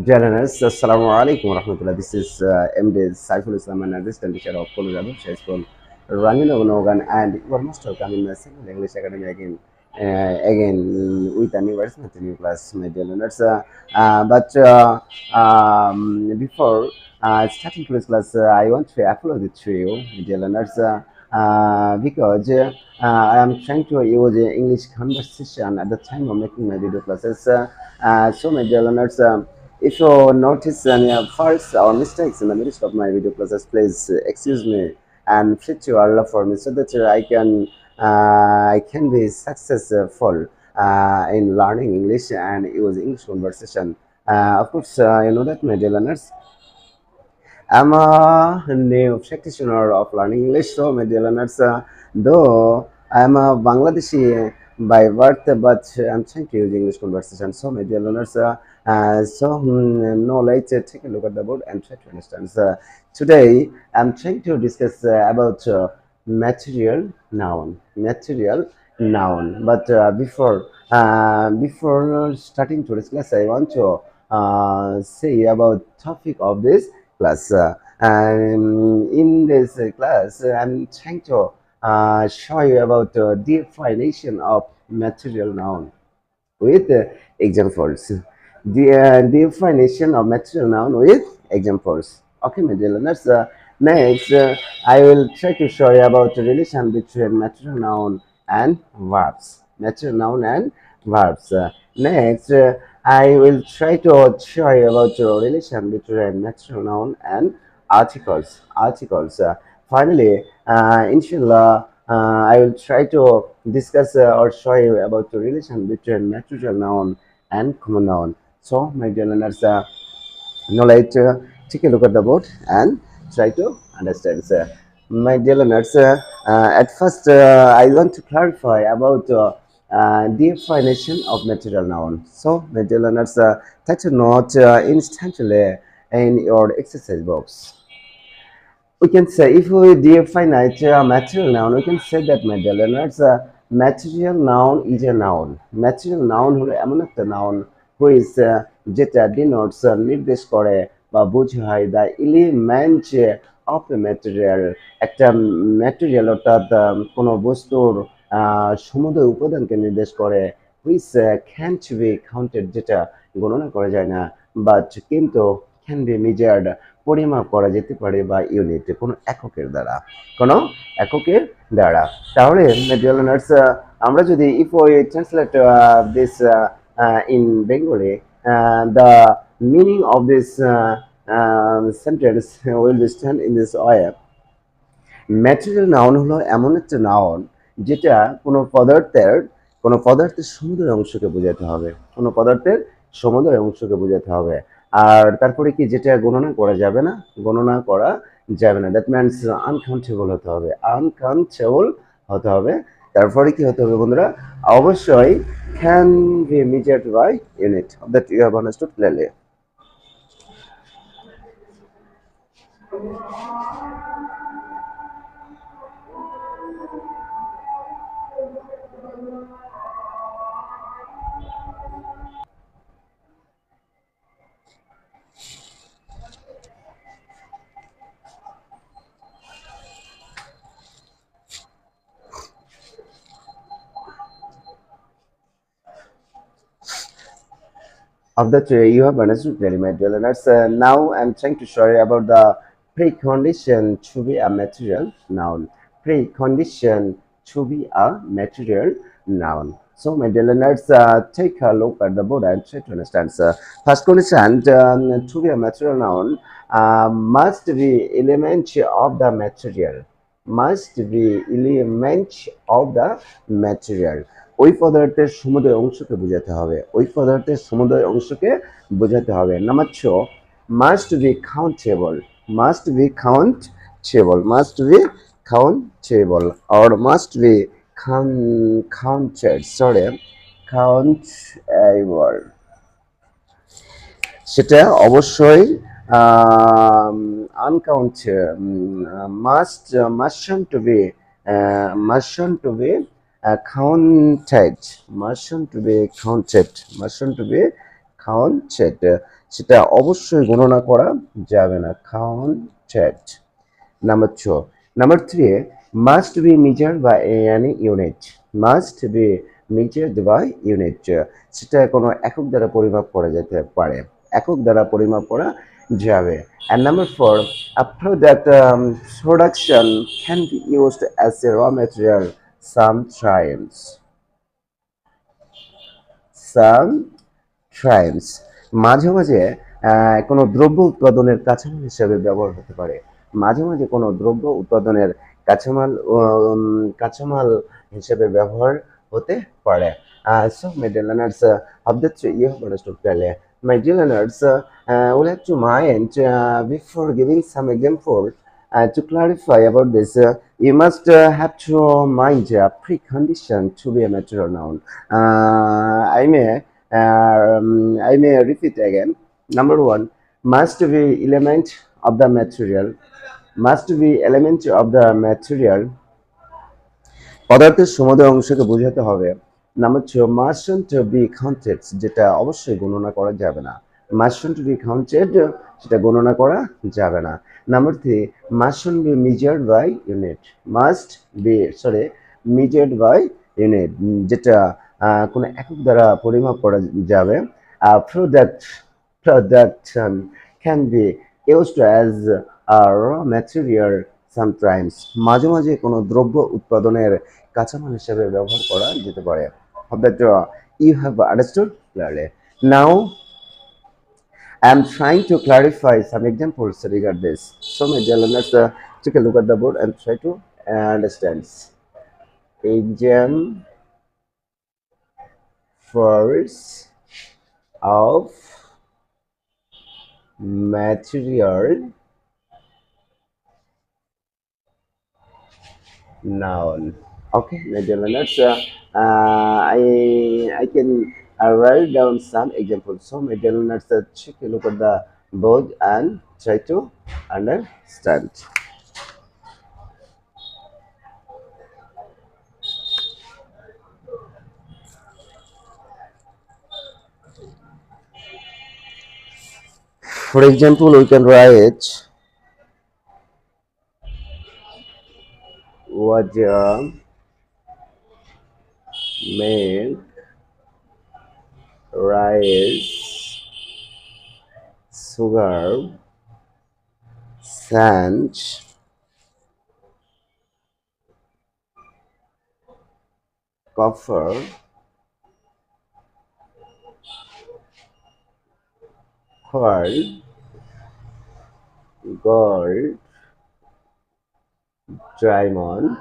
Dear learners, Assalamu alaikum warahmatullah. This is MD Saiful Islam and assistant teacher of Colorado High School, Rangin Ogan, and you are most welcome in the Single English Academy again with a new version of the new class, my dear learners. Before starting today's class, I want to apologize to you, dear learners, because I am trying to use English conversation at the time of making my video classes. So, my dear learners. If you notice any faults or mistakes in the midst of my video classes, please excuse me and plead to Allah for me so that I can be successful in learning English and use English conversation. Of course, you know that, my dear learners. I'm a new practitioner of learning English, so my dear learners, though I'm a Bangladeshi by birth, but I'm trying to use English conversation. So, my dear learners, now let's take a look at the board and try to understand. Today, I'm trying to discuss about material noun. Material noun. But before starting today's class, I want to say about topic of this class. And in this class, I'm trying to show you about definition of material noun with examples. The definition of material noun with examples. Okay, my dear learners. Next, I will try to show you about the relation between material noun and verbs. Material noun and verbs. Next, I will try to show you about the relation between material noun and articles. Finally, inshallah, I will try to discuss or show you about the relation between material noun and common noun. So, my dear learners, now let's take a look at the board and try to understand. My dear learners, at first I want to clarify about definition of material noun. So, my dear learners, take a note instantly in your exercise box. We can say, if we define a material noun, we can say that, my dear learners, material noun is a noun. Material noun হলো এমন একটা noun which যেটা denotes নির্দেশ করে বা বোঝায় the element of a material, একটা material অর্থাৎ কোনো বস্তুর সমুদয় উপাদানকে নির্দেশ করে which can't be counted, যেটা গণনা করা যায় না, but কিন্তু can be measured, পরিমাপ করা যেতে পারে বা ইউনিট, কোনো এককের দ্বারা। তাহলে ডিয়ার লার্নার্স, আমরা যদি if we translate this in Bengali, the meaning of this sentence will be stand in this way. Material noun হলো এমন একটা নাউন যেটা কোনো পদার্থের সমুদয় অংশকে বোঝাতে হবে, কোনো পদার্থের সমুদয় অংশকে বোঝাতে হবে। আর তারপরে কি, যেটা গণনা করা যাবে না, দ্যাট মিনস আনকাউন্টেবল হতে হবে। তারপরে কি হতে হবে বন্ধুরা, অবশ্যই can be measured by unit, that you have understood clearly. Of that you have understood clearly, my dear learners. Now I'm trying to show you about the precondition to be a material noun. Precondition to be a material noun. So, my dear learners, take a look at the board and try to understand. First condition to be a material noun must be element of the material. Must be element of the material. ওই পদার্থের সমুদয় অংশকে বোঝাতে হবে, number 2, must be countable, or must be countable, সেটা অবশ্যই mustn't be counted, counted সেটা অবশ্যই গণনা করা যাবে না counted. Number two. Number three, must be measured by any unit. Must be measured by unit. সেটা কোনো একক দ্বারা পরিমাপ করা যেতে পারে, একক দ্বারা পরিমাপ করা যাবে. And number four, a product production can be used as a raw material sometimes. Sometimes. মাঝে মাঝে কোনো দ্রব্য উৎপাদনের কাঁচামাল হিসেবে ব্যবহার হতে পারে, মাঝে মাঝে কোনো দ্রব্য উৎপাদনের কাঁচামাল হিসেবে ব্যবহার হতে পারে. So my dear learners, of the three you have understood clearly. My dear learners, we'll have to mind before giving some example to clarify about this. You must have to mind a precondition to be a material noun. I may repeat again. Number one, must be element of the material. Must be element of the material. পদার্থের সমুদয় অংশকে বোঝাতে হবে. Number two, মাস্টন্ট be counted, যেটা অবশ্যই গণনা করা যাবে না. মাস্টন্ট বি কাউন্টেড, সেটা গণনা করা যাবে না. Number three, must be measured by unit. Must be measured by unit, যেটা কোনো একক দ্বারা পরিমাপ করা যাবে. Production can be used as a raw material sometimes. মাঝে মাঝে কোনো দ্রব্য উৎপাদনের কাঁচামাল হিসেবে ব্যবহার করা যেতে পারে. Hope that you have understood clearly. Now I am trying to clarify some examples regarding this. So my dear learners, take a look at the board and try to understand. Examples of material noun. Okay, my dear learners, I can write down some examples. So my dear learners, take a look at the board and try to understand. For example, we can write water, milk, rice, sugar, sand, copper, coal, gold, diamond,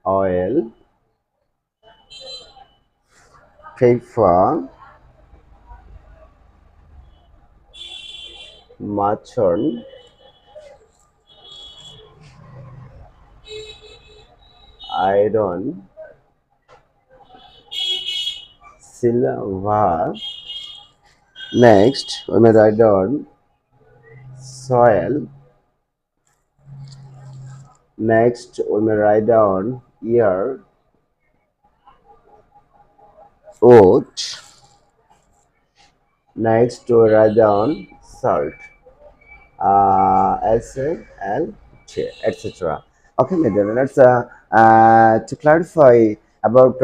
oil, paper, mutton, iron, silver. Next, we may write down soil. Next, we may write down ear, oat. Next, we write down salt, SALT, etc. Okay, my dear, let's to clarify about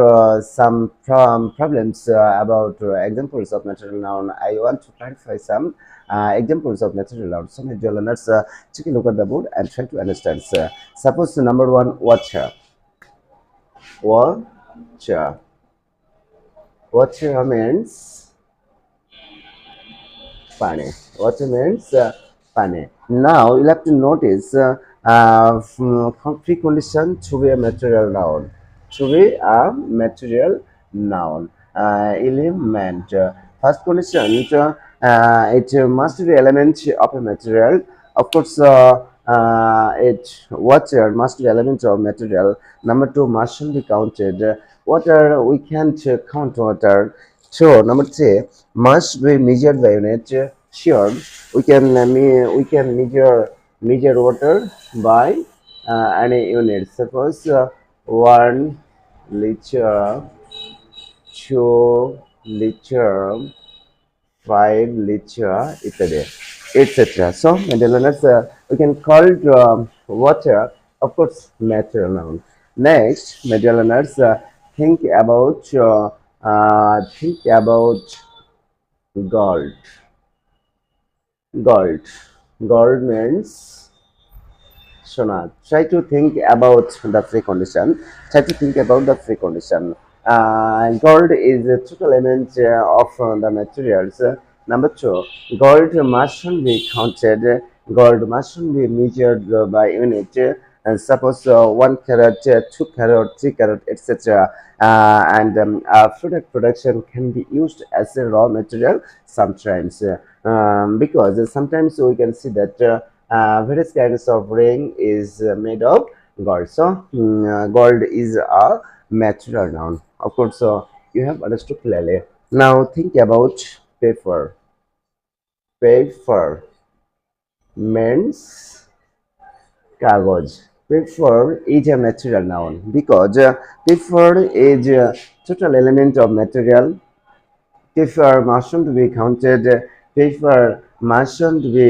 some problems about examples of material noun. I want to clarify some examples of material noun. So, my dear learners, take a look at the board and try to understand. Suppose number one, water. Water. Water means pani. Water means pani. Now you'll have to notice precondition to be a material noun. To be a material noun. Element. First condition, it must be element of a material. Of course, water must be element of material. Number two, mustn't be counted. Water, we can't count water. So number three, must be measured by unit. Sure, we can measure water by any unit. Suppose 1 liter, 2 liter, 5 liter, ইত্যাদি, etc. So, my dear learners, we can call it water, of course, material noun. Next, my dear learners, think about gold. Gold. Gold means Shona, try to think about the precondition. Try to think about the precondition. Gold is a total element of the materials. Number two, gold mustn't be counted. Gold mustn't be measured by unit. And suppose 1 carat, 2 carat, 3 carat, etc. Product production can be used as a raw material sometimes, because sometimes we can see that. Various kinds of ring is made of gold. So, gold is a material noun. Of course, so you have understood clearly. Now, think about paper. Paper means kagoj. Paper is a material noun because paper is a total element of material. Paper mustn't be counted. Paper mustn't be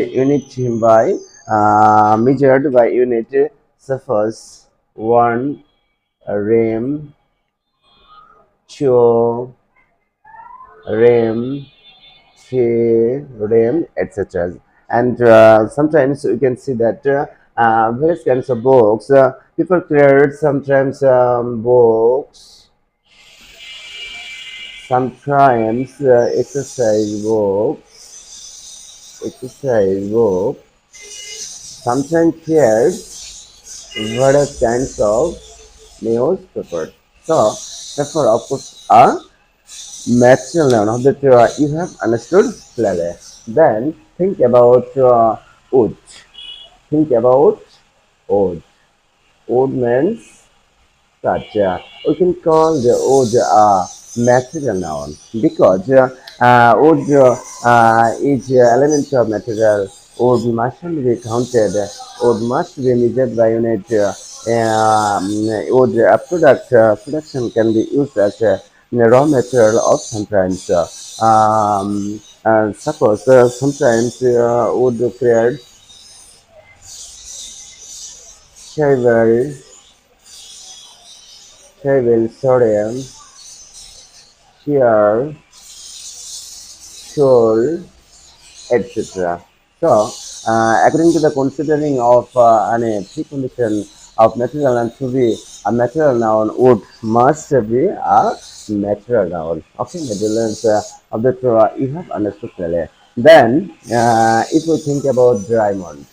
measured by unit. Suppose 1 rim, 2 rim, 3 rim, etc. And sometimes you can see that various kinds of books. People create sometimes books, sometimes exercise book, sometimes here's various kinds of newspaper. So, therefore, of course, a material noun of that you have understood clearly. Then think about wood. Think about wood. Wood means such. We can call the wood a material noun because wood is element of material. Wood mustn't be counted. Wood must be measured by unit. Wood production can be used as a raw material of sometimes. Suppose sometimes wood create shavel, sodium, shear, shoal, etc. So, according to the considering of an precondition of material and to be a material noun, wood must be a material noun. Okay, materials of the you have understood clearly. Then, if we think about diamond.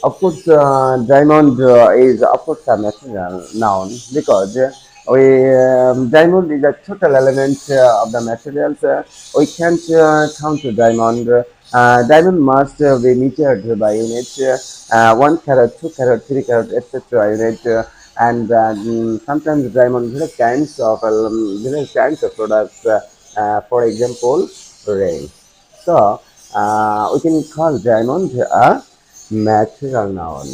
Of course, diamond is of course a material noun because diamond is a total element of the materials. We can't count the diamond. Diamond must be measured by unit, 1 carat, 2 carat, 3 carat, etc. unit. Sometimes diamond various kinds of products. For example, ring. So we can call diamond a material noun.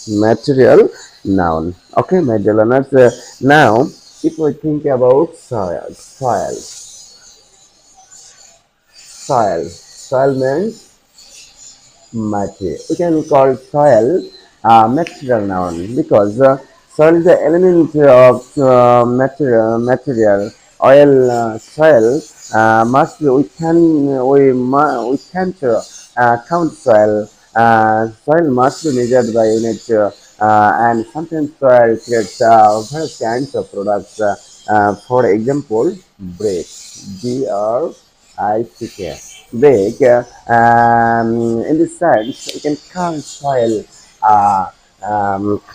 Material noun. Okay, my dear learners. Now, if we think about soil means mati. We can call soil material noun because soil is the element of material. Oil soil must be, we can't count soil. Soil must be measured by unit, and sometimes soil creates various kinds of products. For example, brick, BRICK. Brick. In this sense, we can call soil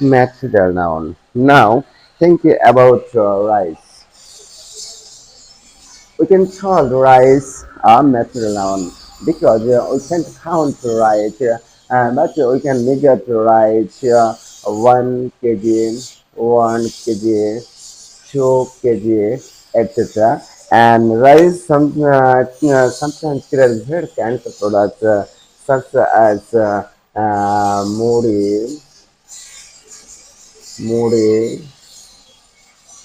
material noun. Now, think about rice. We can call rice a material noun because we can count rice, but we can measure rice 1 kg, 1 kg, 2 kg, etc. And rice sometimes creates very kinds of products such as muri, more,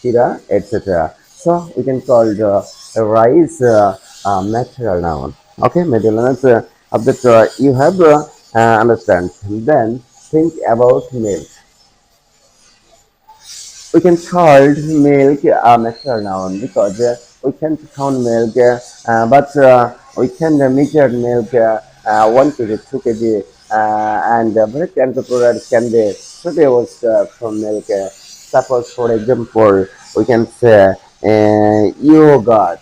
kira, etc. So we can call the rice material noun. Okay, material noun is of that you have understand. Then think about milk. We can call milk a natural noun because we can count milk, but we can measure milk 1 kg, 2 kg, and various kinds of products can be produced from milk. Suppose, for example, we can say yogurt,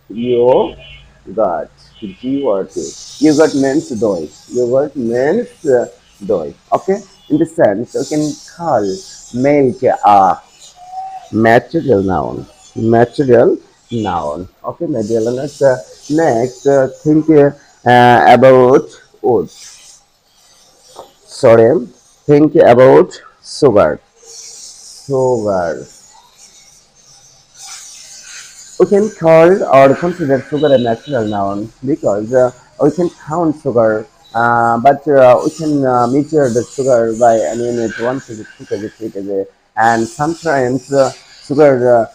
yogurt, G-O-T. Yogurt means dough. Yogurt means dough. Okay, in this sense, we can call milk a material noun. Material noun. Okay, material noun. Next, think about wood. Sorry, think about sugar. Sugar. We can call or consider sugar a natural noun because we can count sugar, but we can measure the sugar by an unit 1 kg, 2 kg, 3 kg, and sometimes sugar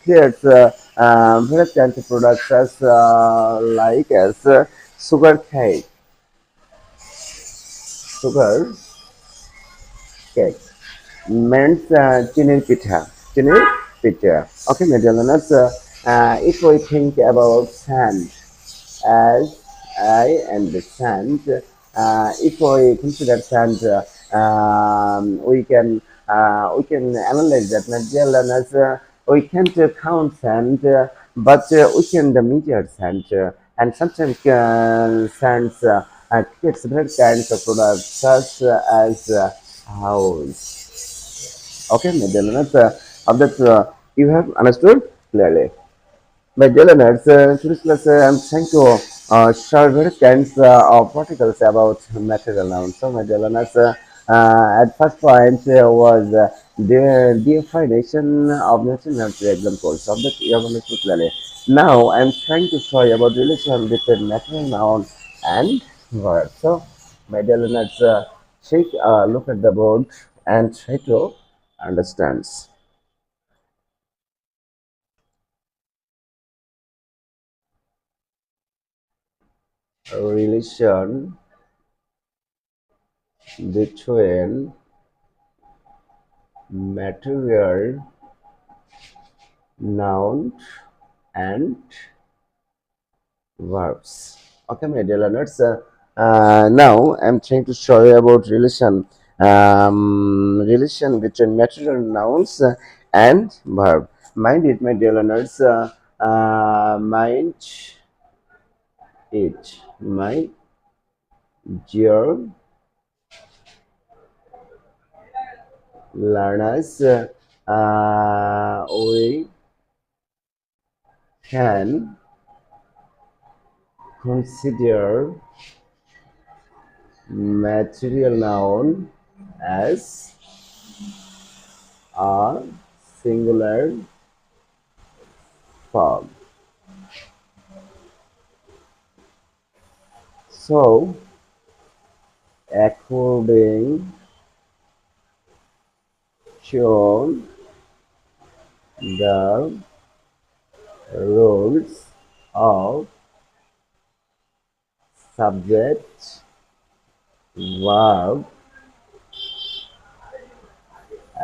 creates various kinds of products as sugar cake, sugar cake. Means chinir pitha. Chinir pitha. Okay, Medellin. If we think about sand, as I understand, if we consider sand, we can analyze that material as we can't count sand, but we can measure sand, and sometimes sands creates different kinds of products such as house. Okay, Medellin. Of that you have understood clearly. By Dylaners, today's class I'm trying to share various kinds of particles about material nouns. So, my Dylaners, at first point was the definition of natural nouns examples of that you have understood clearly. Now, I'm trying to show you about relation between natural noun and verb. So, my Dylaners, take a look at the board and try to understand relation between material noun and verbs. Okay, my dear learners. Now I'm trying to show you about relation between material nouns and verb. Mind it, my dear learners. Mind it, my dear learners. We can consider material noun as a singular form. So, according to the rules of subject verb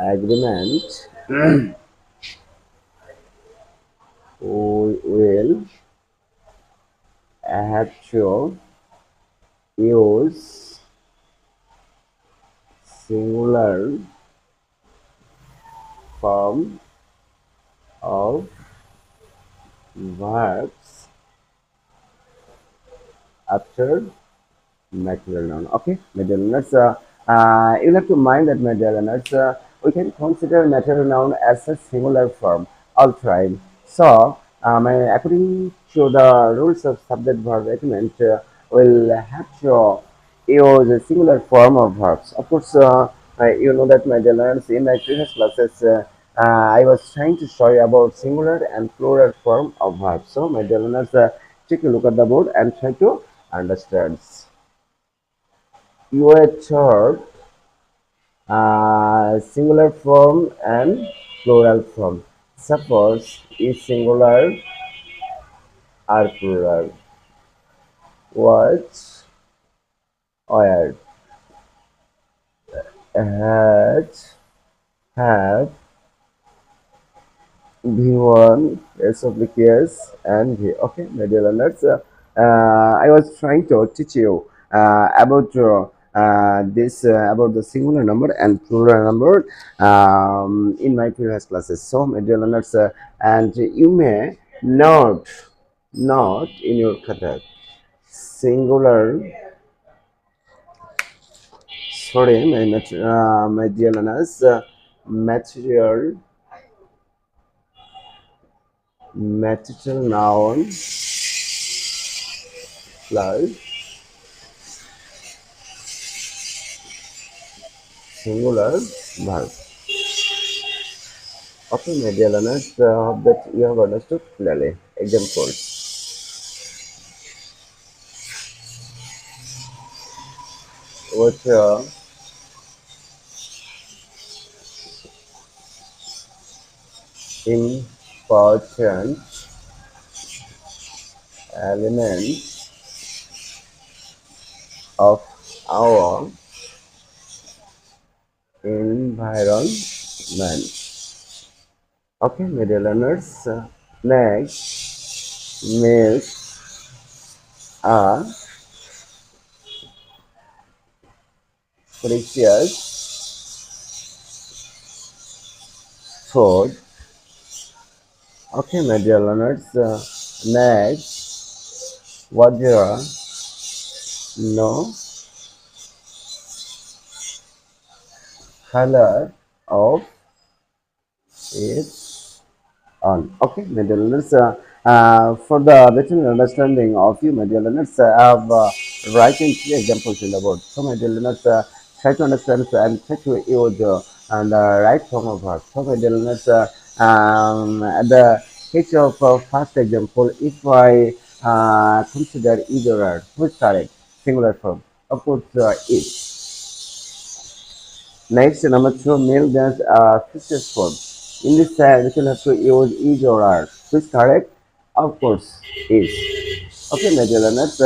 agreement, we will have to use singular form of verbs after material noun. Okay, material nouns. You have to mind that material nouns. We can consider material noun as a singular form. All right. So, according to the rules of subject verb agreement, we'll have to use a singular form of verbs. Of course, you know that material nouns in my previous classes. I was trying to show you about singular and plural form of verbs. So, material nouns. Take a look at the board and try to understand. Your third Singular form and plural form. Suppose is singular or plural. What, where, had, have, V1, S oblique S, and V. Okay, my dear learners, I was trying to teach you about this about the singular number and plural number in my previous classes. So, my dear learners, and you may not in your kata singular. Sorry, my dear learners, material noun plus singular verb. Okay, my dear learners, hope that you have understood clearly. Example, which important element of our environment. Okay, my dear learners, next means a precious food. Okay, my dear learners, next, what there no color of it on. Okay, my dear learners, for the better understanding of you, my dear learners, I have written three examples in the board. So, my dear learners, try to understand and try to use and right form of verb. So, my dear learners, at the case of first example, if I consider either or, which correct? Singular form. Of course, is. Next, number two, male dance features form. In this side, we will have to use is or are. Which correct? Of course, is. Okay, my dear learners,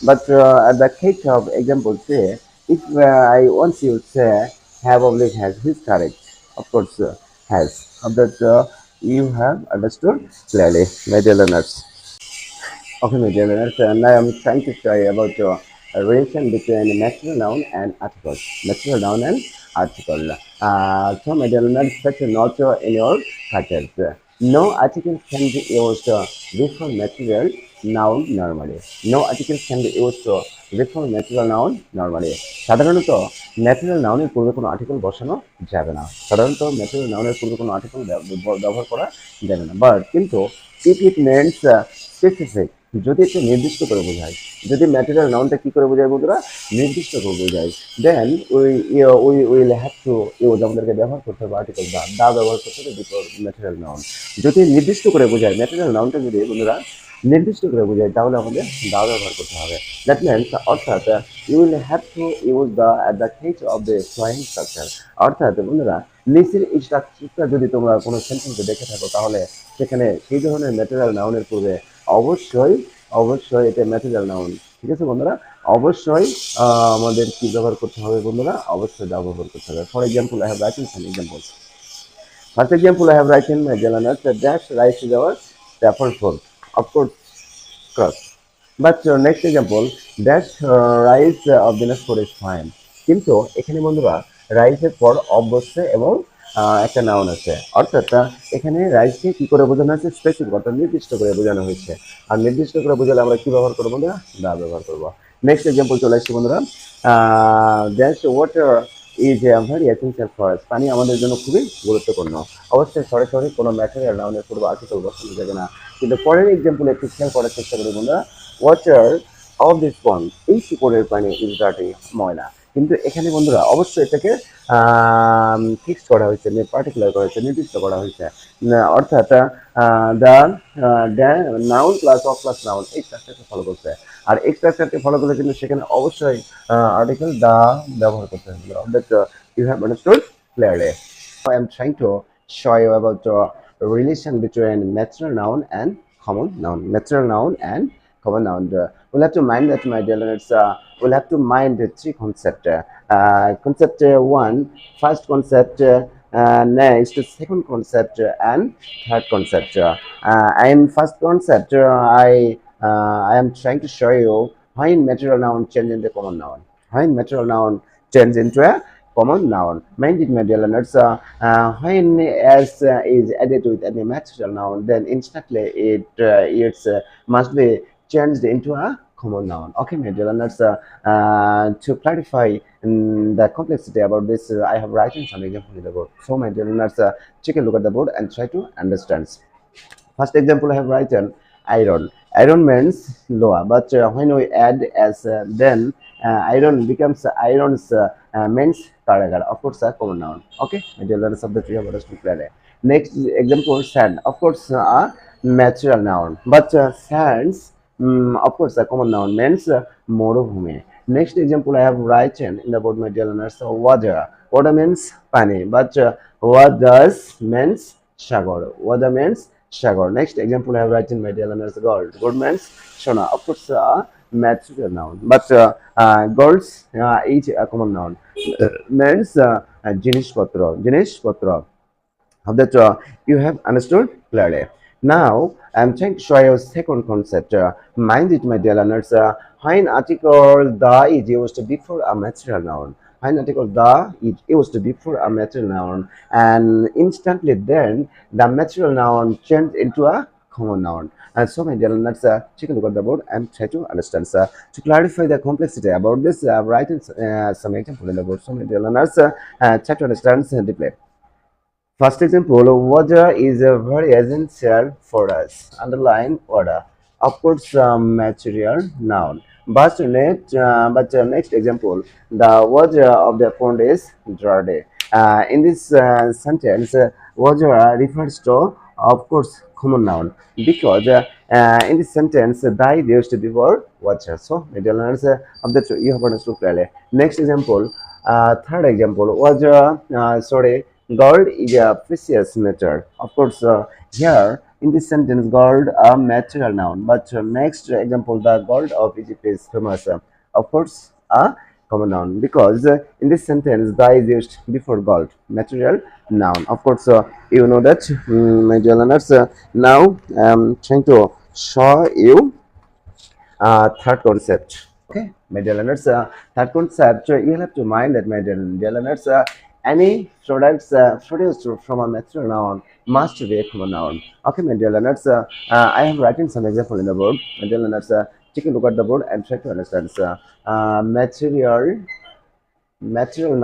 but at the case of example say, if I want you to say have oblique has, which correct? Of course, has. Of that you have understood clearly, my dear learners. Okay, my dear learners, and I am trying to show you about a relation between natural noun and article. Natural noun and article. So, my dear learners, such a note in your pattern. No article can be used before material noun normally. No article can be used before natural noun normally. সাধারণত natural নাউনের পূর্বে কোনো article বসানো যাবে না। সাধারণত natural নাউনের পূর্বে কোনো আর্টিকেল ব্যবহার করা যাবে না। বাট কিন্তু if it means specific, যদি এটা নির্দিষ্ট করে বোঝায়, যদি ম্যাটেরিয়াল নাউনটা কি করে বোঝায় বন্ধুরা, নির্দিষ্ট করে বোঝায়, then we will have to use, আমাদেরকে ব্যবহার করতে হবে আর্টিকেল দা ব্যবহার করতে হবে বিফোর ম্যাটেরিয়াল নাউন। যদি নির্দিষ্ট করে বোঝায়, ম্যাটেরিয়াল নাউনটা যদি বন্ধুরা নির্দিষ্ট করে বোঝায়, তাহলে আমাদের দা ব্যবহার করতে হবে। দ্যাট মিনস অর্থাৎ you will have to use the at the case of the flowing structure. অর্থাৎ বন্ধুরা নিচের এই স্ট্রাকচারটা যদি তোমরা কোনো সেন্টেন্সে দেখে থাকো, তাহলে সেখানে সেই ধরনের ম্যাটেরিয়াল নাউনের পূর্বে অবশ্যই এটা ম্যাটেরিয়াল নাউন। ঠিক আছে বন্ধুরা, অবশ্যই আমাদের কি ব্যবহার করতে হবে বন্ধুরা, অবশ্যই দা ব্যবহার করতে হবে। For example, I have written some example. First example, I have written my journal that dash rice is our preferred food. Of course, crust. But next example, dash rice of the next food is fine. কিন্তু এখানে বন্ধুরা রাইসের পর of বসছে এবং একটা noun আছে, অর্থাৎ এখানে রাইসকে কি করে বোঝানো হয়েছে, স্পেসিফিক অর্থাৎ নির্দিষ্ট করে বোঝানো হয়েছে। আর নির্দিষ্ট করে বোঝালে আমরা কি ব্যবহার করবো বন্ধুরা, দা ব্যবহার করবো। নেক্সট এক্সাম্পল চলে আসছি বন্ধুরা, dash water is very essential for us, পানি আমাদের জন্য খুবই গুরুত্বপূর্ণ। অবশ্যই সরাসরি কোনো ম্যাটেরিয়াল নাউনের পূর্ব আর্টিকেল বসানো যাবে না। কিন্তু পরের এক্সাম্পল একটু খেয়াল করার চেষ্টা করি বন্ধুরা, ওয়াটার অফ দিস পন্ড, এই পুকুরের পানি ইজ ডার্টি, ময়লা। কিন্তু এখানে বন্ধুরা অবশ্যই এটাকে ফিক্স করা হয়েছে, পার্টিকুলার করা হয়েছে, নির্দিষ্ট করা হয়েছে। অর্থাৎ the noun plus of plus noun এই স্ট্রাকচারকে ফলো করতে। আর এই স্ট্রাকচারকে ফলো করলে কিন্তু সেখানে অবশ্যই আর্টিকেল দা ব্যবহার করতে হবে। That you have understood clearly. I am trying to show you about the relation between material noun and common noun. Material noun and common noun. We'll have to mind that, my dear learners. We'll have to mind the three concepts. Concept one, first concept, next, second concept, and third concept. In first concept, I am trying to show you when material noun change into common noun. When material noun change into a common noun. Mind it, my dear learners. When s is added with any material noun, then instantly it must be changed into a common noun. Okay, my dear learners. To clarify the complexity about this, I have written some example in the board. So, my dear learners, take a look at the board and try to understand. First example I have written iron. Iron means lower, but when we add as then iron becomes irons means karagar. Of course, a common noun. Okay, my dear learners of the tree of understood clearly. Next example, sand. Of course, a natural noun, but sands, of course, a common noun means morubhumi. Next example I have written in the board, my dear learners. So water. Water means pani, but what does means sagar. Water means sagar. Next example I have written, my dear learners, gold. Gold means sona. Of course, material noun, but golds each a common noun means jinish patro. Jinish patro. Hope that you have understood clearly. Now, I am trying to show you a second concept. Mind it, my dear learners. When article the is used before a material noun. When article the is used before a material noun, and instantly then the material noun changes into a common noun. And so, my dear learners, take a look at the board and try to understand. To clarify the complexity about this, I have written some example in the board. So, my dear learners, try to understand deeply. First example, water is a very essential for us. Underline water. Of course, material noun. But next example, the water of the pond is dirty. In this sentence, water refers to, of course, common noun because in this sentence, the is used before water. So, dear learners of the you have understood clearly. Next example, third example, water. Sorry. Gold is a precious metal. Of course, here in this sentence, gold a material noun. But next example, the gold of Egypt is famous. Of course, a common noun because in this sentence, the is used before gold, material noun. Of course, you know that, my dear learners. Now, I'm trying to show you third concept. Okay, my dear learners, third concept, you have to mind that, my dear learners, any products produced from a material noun must be a common noun. Okay, my dear learners, I have written some example in the board. My dear learners, take a look at the board and try to understand. Material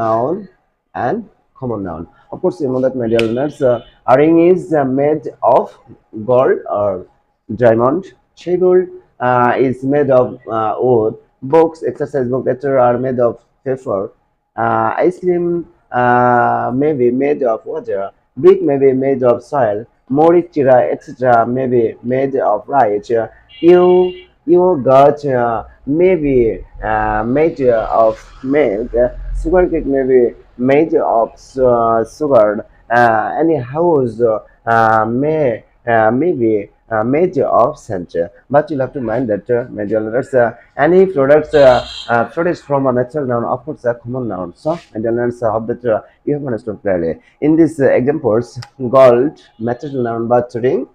noun and common noun. Of course, you know that, my dear learners, a ring is made of gold or diamond. Table is made of wood. Books, exercise books, etc. are made of paper. Ice cream may be made of water. Brick may be made of soil. Morichira, etc. may be made of rice. Yogurt may be made of milk. Sugar cake may be made of sugar. Any house may be made of scent. But you'll have to mind that, major letters, any products from a natural noun, of course, a common noun. So, major letters of that you have understood clearly. In these examples, gold, material noun, but ring,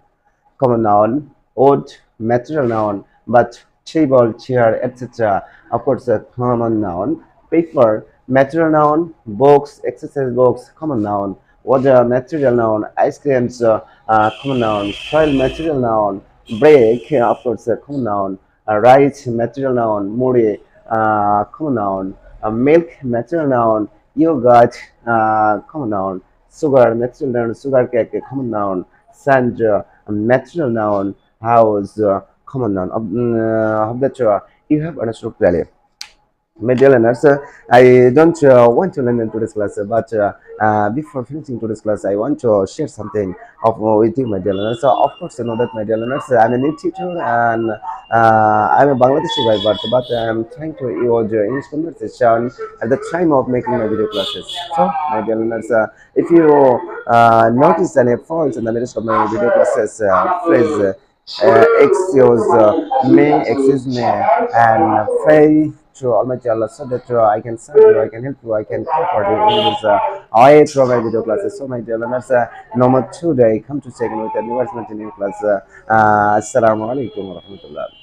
common noun, wood, material noun, but table, chair, etc. Of course, a common noun. Paper, material noun. Books, exercise books, common noun. Water, material noun. Ice creams, common noun. Soil, material noun. Break, of course, a common noun. Rice, material noun. Muri, common noun. Milk, material noun. Yogurt, common noun. Sugar, material noun. Sugar cake, common noun. Sand, natural noun. House, common noun. Of that you have understood clearly. My dear learners, I don't want to learn in today's class, but before finishing today's class, I want to share something with you, my dear learners. So, of course, you know that, my dear learners, I'm a new teacher and I'm a Bangladeshi by birth, but I'm trying to use English conversation at the time of making my video classes. So, my dear learners, if you notice any faults in the midst of my video classes, please excuse me, and pray to Almighty Allah so that I can serve you, I can help you, I can comfort you in this I through my video classes. So, my dear learners, number 2 day, come to second with a new class. Assalamu alaikum wa rahmatullah.